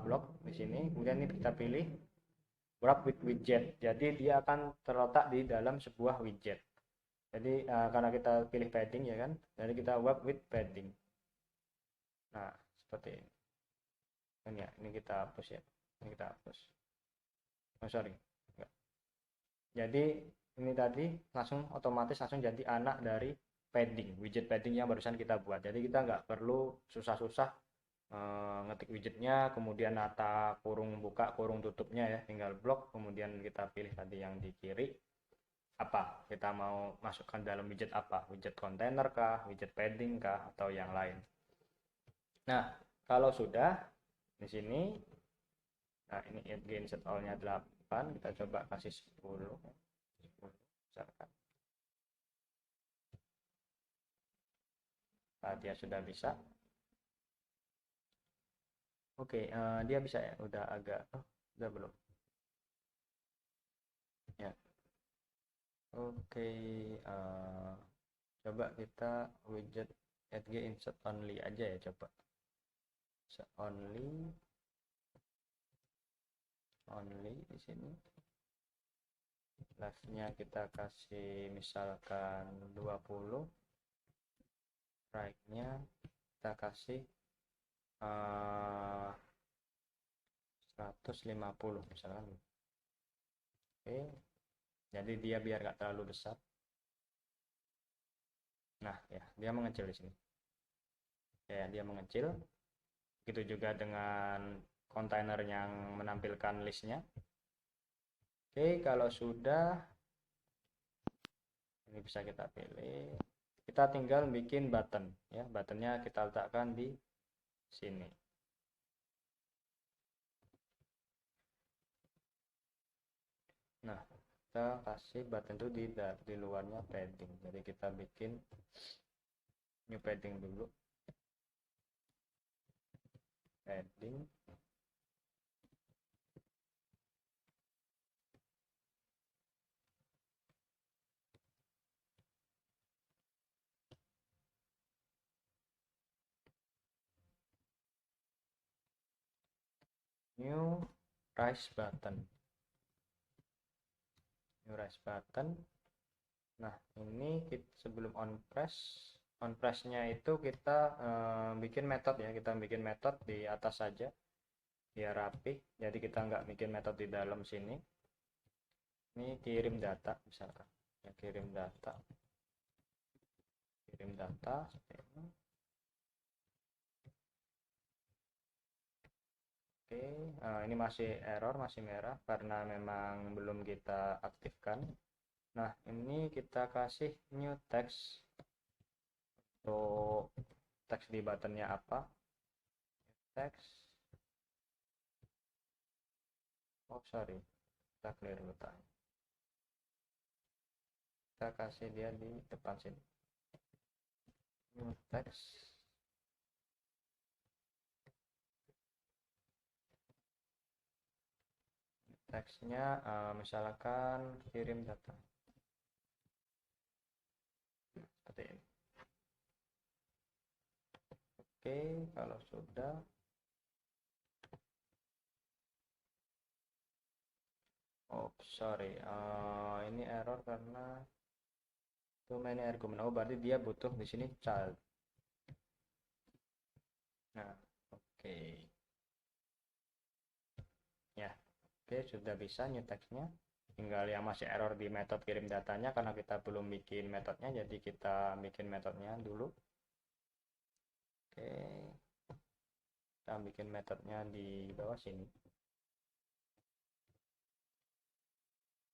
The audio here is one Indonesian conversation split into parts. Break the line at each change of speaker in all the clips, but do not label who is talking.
blok di sini. Kemudian ini kita pilih wrap with widget. Jadi dia akan terletak di dalam sebuah widget. Jadi karena kita pilih padding ya kan, jadi kita wrap with padding. Nah, seperti ini. Ini ya, ini kita hapus ya. Ini kita hapus. Oh, sorry. Enggak. Jadi ini tadi otomatis langsung jadi anak dari padding, widget padding yang barusan kita buat. Jadi kita nggak perlu susah-susah ngetik widgetnya, kemudian nata kurung buka, kurung tutupnya ya, tinggal blok, kemudian kita pilih tadi yang di kiri apa kita mau masukkan dalam widget apa, widget container kah, widget padding kah, atau yang lain. Nah, kalau sudah di sini, nah ini insert all-nya 8, kita coba kasih 10 misalkan. Nah, dia sudah bisa. Oke, dia bisa ya, udah agak, udah belum? Ya, oke, coba kita widget add insert only aja ya, coba. Only di sini. Left-nya kita kasih misalkan 20, right-nya kita kasih 150 misalkan. Oke, jadi dia biar nggak terlalu besar. Nah ya, dia mengecil di sini ya, dia mengecil. Begitu juga dengan kontainer yang menampilkan listnya. Oke, kalau sudah ini bisa kita pilih, kita tinggal bikin button ya, buttonnya kita letakkan di sini. Nah, kita kasih button itu di luarnya padding, jadi kita bikin new padding dulu, padding. New rise button. Nah, ini sebelum on press-nya itu kita bikin metode ya, kita bikin metode di atas saja biar rapi. Jadi kita nggak bikin metode di dalam sini. Ini kirim data misalkan ya, kirim data seperti ini. Oke, ini masih error, masih merah karena memang belum kita aktifkan. Nah, ini kita kasih new text. Untuk teks di buttonnya apa? Teks. Oh sorry, kita clear dulu tadi. Kita kasih dia di depan sini. New text. Teksnya misalkan kirim data. Seperti ini. Oke, kalau sudah. Oh sorry, ini error karena too many argument. Oh berarti dia butuh di sini child. Nah, oke. Ya, oke sudah bisa new textnya. Tinggal yang masih error di metode kirim datanya karena kita belum bikin metodenya, jadi kita bikin metodenya dulu. Oke, kita bikin metodenya di bawah sini.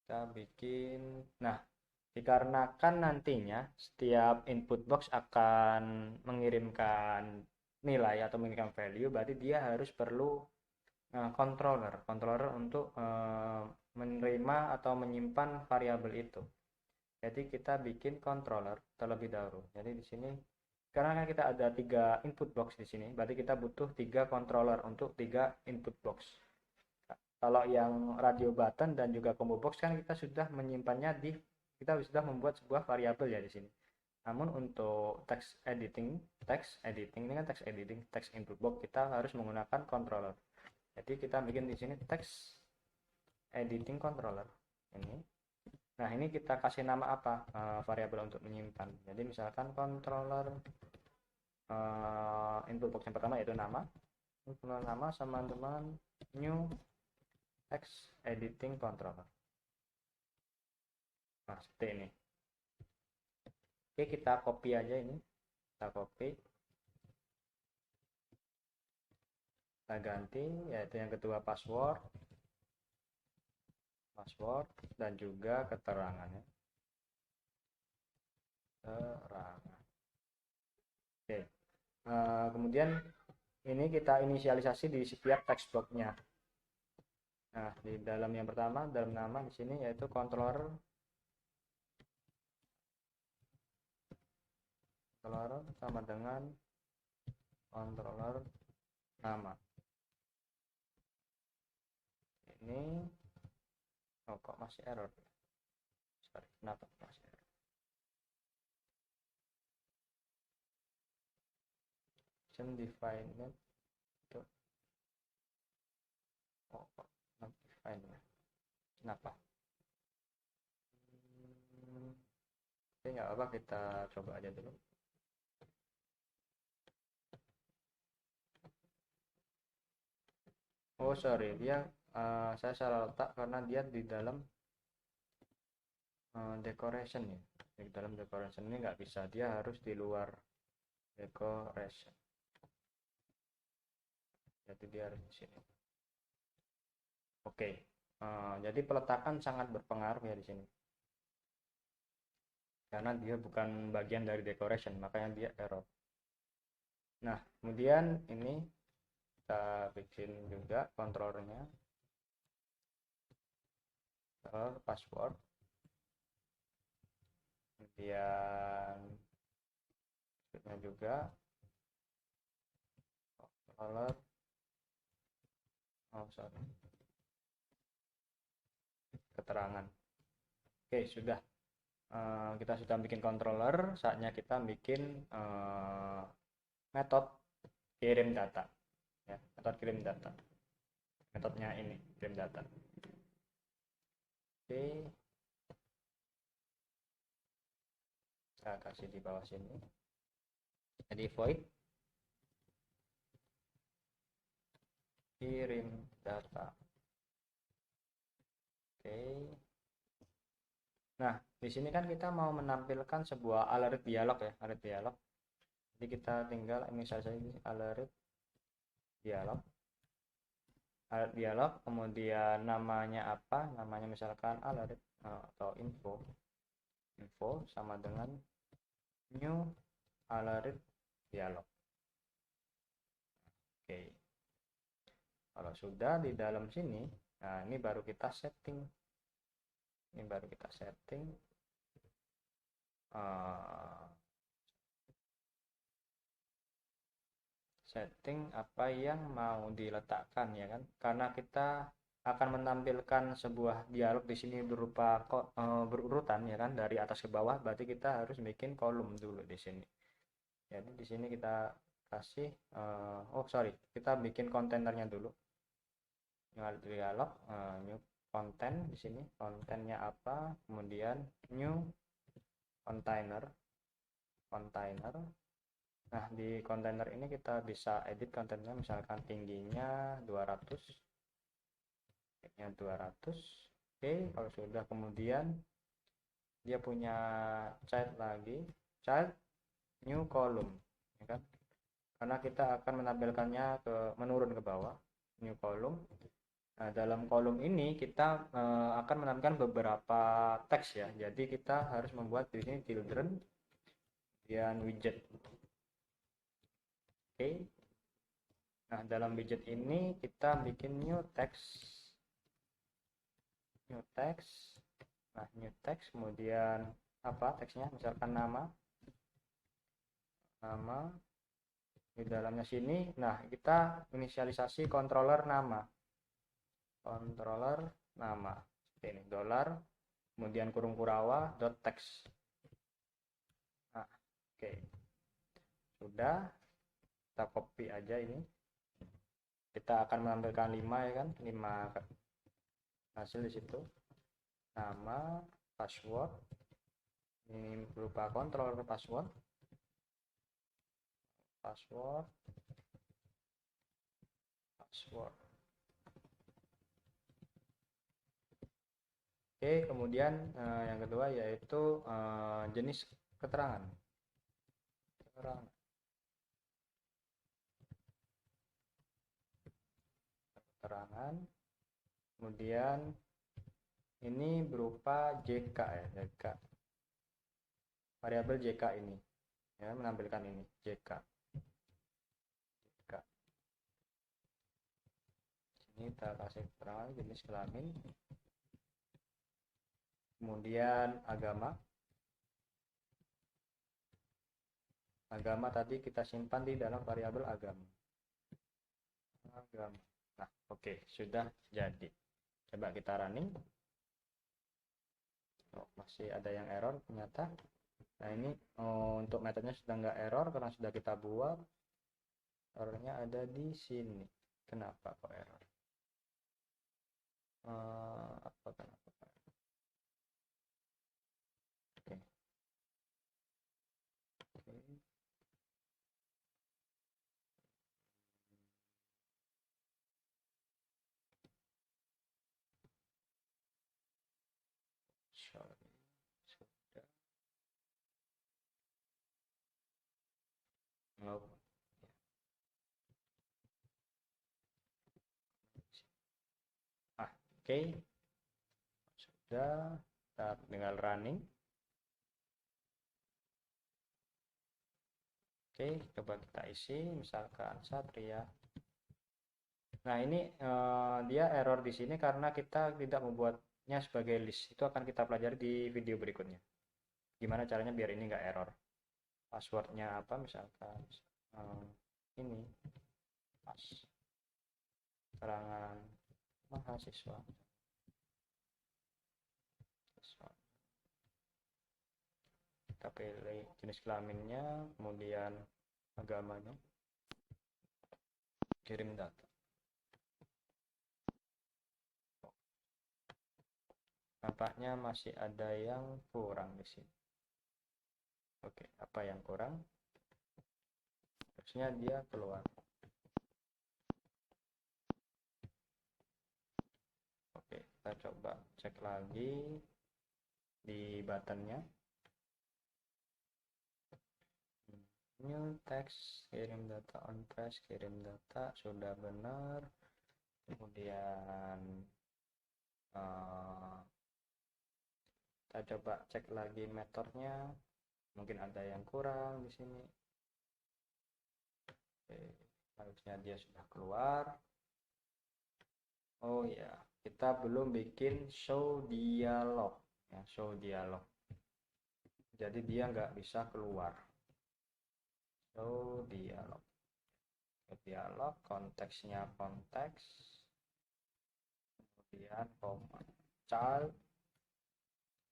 Kita bikin, nah dikarenakan nantinya setiap input box akan mengirimkan nilai atau mengirimkan value, berarti dia harus perlu controller untuk menerima atau menyimpan variabel itu. Jadi kita bikin controller terlebih dahulu. Jadi di sini karena kan kita ada 3 input box di sini, berarti kita butuh 3 controller untuk 3 input box. Kalau yang radio button dan juga combo box kan kita sudah menyimpannya kita sudah membuat sebuah variabel ya di sini. Namun untuk text editing ini kan text editing, text input box kita harus menggunakan controller. Jadi kita bikin di sini text editing controller ini. Nah, ini kita kasih nama apa? Variabel untuk menyimpan. Jadi misalkan controller input box yang pertama yaitu nama. Nama sama teman new text editing controller. Nah, seperti ini. Oke, kita copy aja ini. Kita copy. Kita ganti yaitu yang kedua password dan juga keterangannya. Oke. Kemudian ini kita inisialisasi di setiap text blocknya. Nah, di dalam yang pertama, dalam nama di sini yaitu controller sama dengan controller nama. Ini kok masih error? Sorry, kenapa masih error? Define itu kok not define, kenapa? Oke, nggak apa, kita coba aja dulu. Oh sorry, dia saya salah letak karena dia di dalam decoration ya. Di dalam decoration ini nggak bisa, dia harus di luar decoration. Jadi dia harus di sini. Oke, jadi peletakan sangat berpengaruh ya di sini. Karena dia bukan bagian dari decoration, makanya dia error. Nah, kemudian ini kita bikin juga controllernya, password, kemudian juga controller, keterangan. Oke, sudah. Kita sudah bikin controller, saatnya kita bikin metode kirim data ya, metode kirim data, metodenya ini kirim data. Oke, kita kasih di bawah sini, jadi void kirim data. Oke, nah di sini kan kita mau menampilkan sebuah alert dialog ya, alert dialog. Jadi kita tinggal inisialisasi alert dialog, kemudian namanya apa, namanya misalkan alert atau info sama dengan new alert dialog. Oke, kalau sudah di dalam sini, nah ini baru kita setting, setting apa yang mau diletakkan ya kan, karena kita akan menampilkan sebuah dialog di sini berupa berurutan ya kan, dari atas ke bawah, berarti kita harus bikin kolom dulu di sini. Jadi di sini kita kasih kita bikin kontainernya dulu, dialog new content. Di sini kontennya apa, kemudian new container. Nah, di kontainer ini kita bisa edit kontennya, misalkan tingginya 200, nya 200. Oke, kalau sudah, kemudian dia punya child lagi, child new column ya kan, karena kita akan menampilkannya menurun ke bawah, new column. Nah, dalam kolom ini kita akan menampilkan beberapa teks ya, jadi kita harus membuat di sini children dan widget. Oke. Nah, dalam widget ini kita bikin new text. Nah, new text, kemudian apa teksnya, misalkan nama. Di dalamnya sini, nah kita inisialisasi controller nama. Ini dolar, kemudian kurung kurawa dot text. Nah, oke. Sudah, kita copy aja ini, kita akan menampilkan 5 ya kan, 5 hasil di situ. Nama, password, ini berupa controller password, password. Oke, kemudian yang kedua yaitu jenis keterangan. Kemudian ini berupa JK ya, JK. Variabel JK ini ya, menampilkan ini JK. Ini kita kasih keterangan jenis kelamin. Kemudian agama. Agama tadi kita simpan di dalam variabel agama. Nah, oke, sudah jadi. Coba kita running. Oh, masih ada yang error ternyata. Nah, ini untuk metodenya sudah nggak error karena sudah kita buat. Errornya ada di sini. Kenapa kok error? Kenapa? Oke. Sudah. Oke. Sudah, kita tinggal running. Oke, coba kita isi, misalkan Satria. Nah, ini dia error di sini karena kita tidak membuatnya sebagai list. Itu akan kita pelajari di video berikutnya. Gimana caranya biar ini nggak error. Passwordnya apa, misalkan ini, pas, keterangan mahasiswa. Kita pilih jenis kelaminnya, kemudian agamanya, kirim data. Nampaknya masih ada yang kurang di sini. Oke, apa yang kurang? Harusnya dia keluar. Oke, kita coba cek lagi di buttonnya. New text, kirim data on press, kirim data, sudah benar. Kemudian kita coba cek lagi metodenya, mungkin ada yang kurang di sini. Oke, harusnya dia sudah keluar. Oh ya, kita belum bikin show dialog ya, show dialog. Jadi dia nggak bisa keluar. Show dialog. Dialog, konteksnya konteks, kemudian child.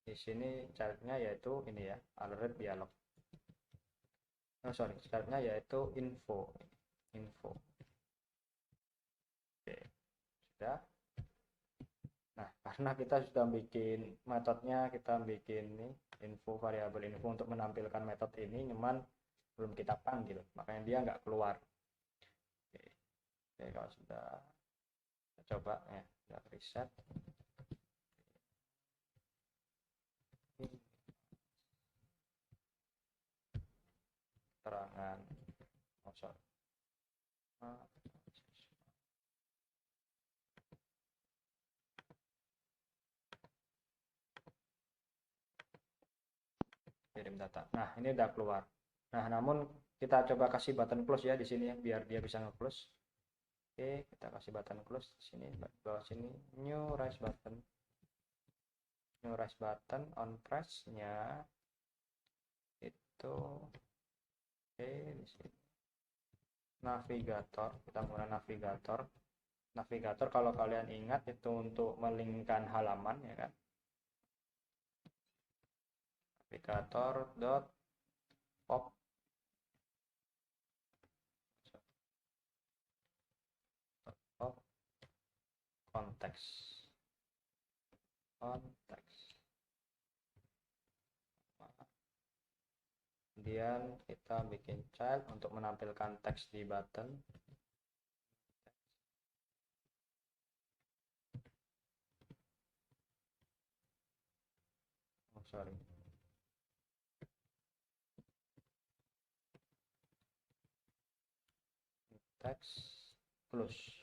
Di sini childnya yaitu ini ya, alert dialog. Childnya yaitu info. Oke, sudah. Nah, karena kita sudah bikin metodenya, kita bikin ini info, variabel info untuk menampilkan metode ini, cuman belum kita panggil, makanya dia nggak keluar. Oke, kalau sudah kita coba ya, kita reset. Keterangan kirim data. Nah, ini udah keluar. Nah, namun kita coba kasih button close ya di sini ya, biar dia bisa nge-close. Oke, kita kasih button close di sini, bawah sini, new rise button. New rise button on press-nya itu oke di sini. Navigator, kita menggunakan navigator. Navigator kalau kalian ingat itu untuk melingkan halaman ya kan. Navigator dot pop konteks. Kemudian kita bikin child untuk menampilkan teks di button. Oh, sorry. Teks close.